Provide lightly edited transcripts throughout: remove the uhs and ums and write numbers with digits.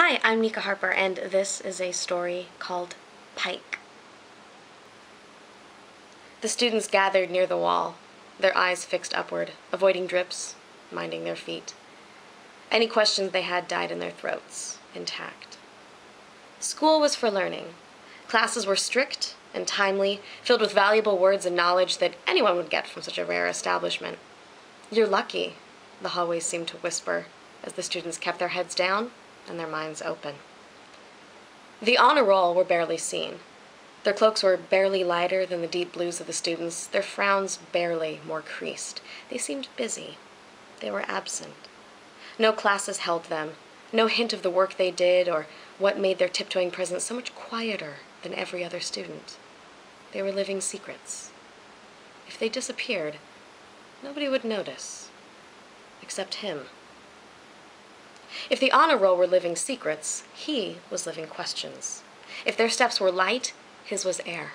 Hi, I'm Nika Harper, and this is a story called Pike. The students gathered near the wall, their eyes fixed upward, avoiding drips, minding their feet. Any questions they had died in their throats, intact. School was for learning. Classes were strict and timely, filled with valuable words and knowledge that anyone would get from such a rare establishment. "You're lucky," the hallways seemed to whisper, as the students kept their heads down and their minds open. The honor roll were barely seen. Their cloaks were barely lighter than the deep blues of the students, their frowns barely more creased. They seemed busy. They were absent. No classes held them, no hint of the work they did or what made their tiptoeing presence so much quieter than every other student. They were living secrets. If they disappeared, nobody would notice, except him. If the honor roll were living secrets, he was living questions. If their steps were light, his was air.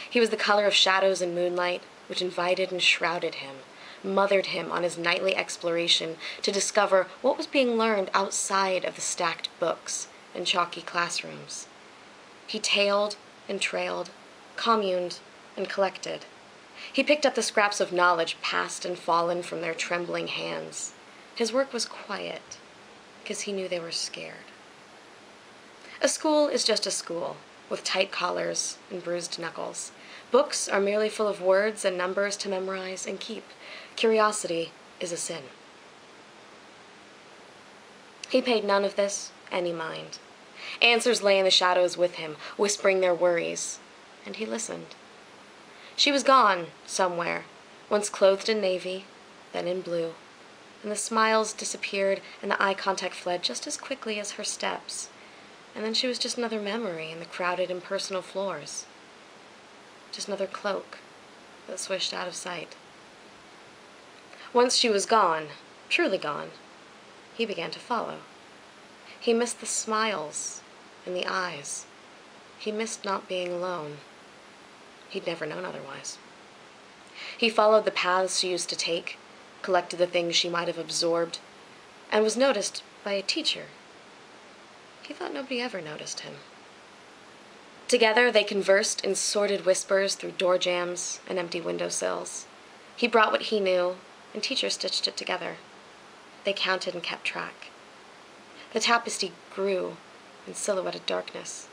He was the color of shadows and moonlight, which invited and shrouded him, mothered him on his nightly exploration to discover what was being learned outside of the stacked books and chalky classrooms. He tailed and trailed, communed and collected. He picked up the scraps of knowledge passed and fallen from their trembling hands. His work was quiet, because he knew they were scared. A school is just a school, with tight collars and bruised knuckles. Books are merely full of words and numbers to memorize and keep. Curiosity is a sin. He paid none of this any mind. Answers lay in the shadows with him, whispering their worries, and he listened. She was gone somewhere, once clothed in navy, then in blue, and the smiles disappeared and the eye contact fled just as quickly as her steps. And then she was just another memory in the crowded, impersonal floors. Just another cloak that swished out of sight. Once she was gone, truly gone, he began to follow. He missed the smiles and the eyes. He missed not being alone. He'd never known otherwise. He followed the paths she used to take, collected the things she might have absorbed, and was noticed by a teacher. He thought nobody ever noticed him. Together they conversed in sordid whispers through door jambs and empty windowsills. He brought what he knew, and teacher stitched it together. They counted and kept track. The tapestry grew in silhouetted darkness.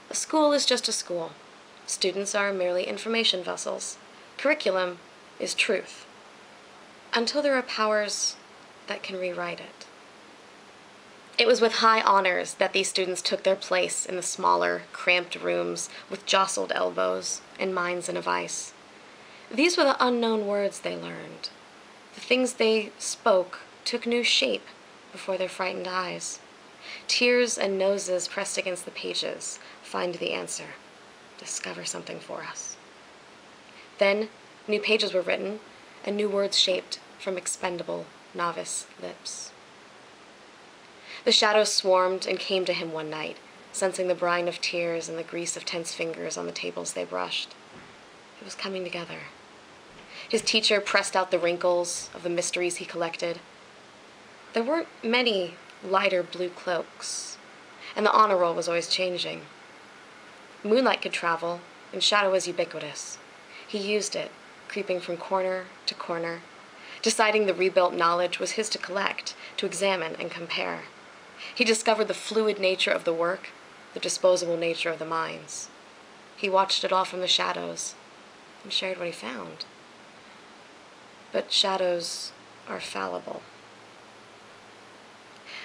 A school is just a school. Students are merely information vessels. Curriculum is truth, until there are powers that can rewrite it. It was with high honors that these students took their place in the smaller, cramped rooms with jostled elbows and minds in a vice. These were the unknown words they learned. The things they spoke took new shape before their frightened eyes. Tears and noses pressed against the pages. Find the answer. Discover something for us. Then, new pages were written, and new words shaped from expendable novice lips. The shadows swarmed and came to him one night, sensing the brine of tears and the grease of tense fingers on the tables they brushed. It was coming together. His teacher pressed out the wrinkles of the mysteries he collected. There weren't many lighter blue cloaks, and the honor roll was always changing. Moonlight could travel, and shadow was ubiquitous. He used it, creeping from corner to corner, deciding the rebuilt knowledge was his to collect, to examine and compare. He discovered the fluid nature of the work, the disposable nature of the minds. He watched it all from the shadows and shared what he found. But shadows are fallible.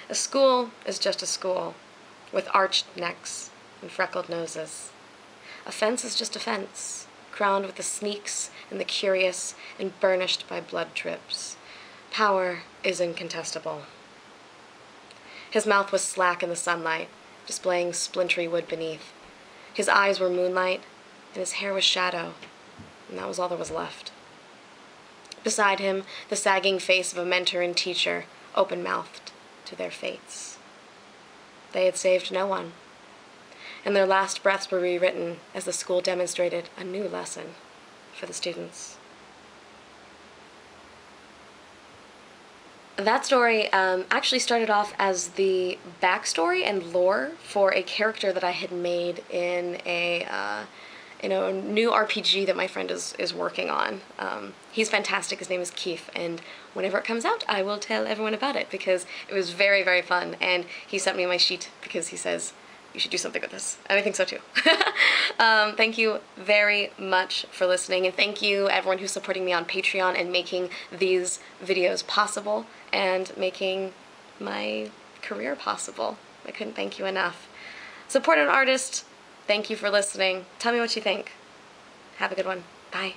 A school is just a school, with arched necks and freckled noses. A fence is just a fence, crowned with the sneaks and the curious and burnished by blood drips. Power is incontestable. His mouth was slack in the sunlight, displaying splintery wood beneath. His eyes were moonlight, and his hair was shadow, and that was all there was left. Beside him, the sagging face of a mentor and teacher, open-mouthed to their fates. They had saved no one, and their last breaths were rewritten as the school demonstrated a new lesson for the students. That story actually started off as the backstory and lore for a character that I had made in a new RPG that my friend is working on. He's fantastic. His name is Keith, and whenever it comes out, I will tell everyone about it because it was very, very fun. And he sent me my sheet because he says, you should do something with this. And I think so too. Thank you very much for listening, and thank you everyone who's supporting me on Patreon and making these videos possible and making my career possible. I couldn't thank you enough. Support an artist. Thank you for listening. Tell me what you think. Have a good one. Bye.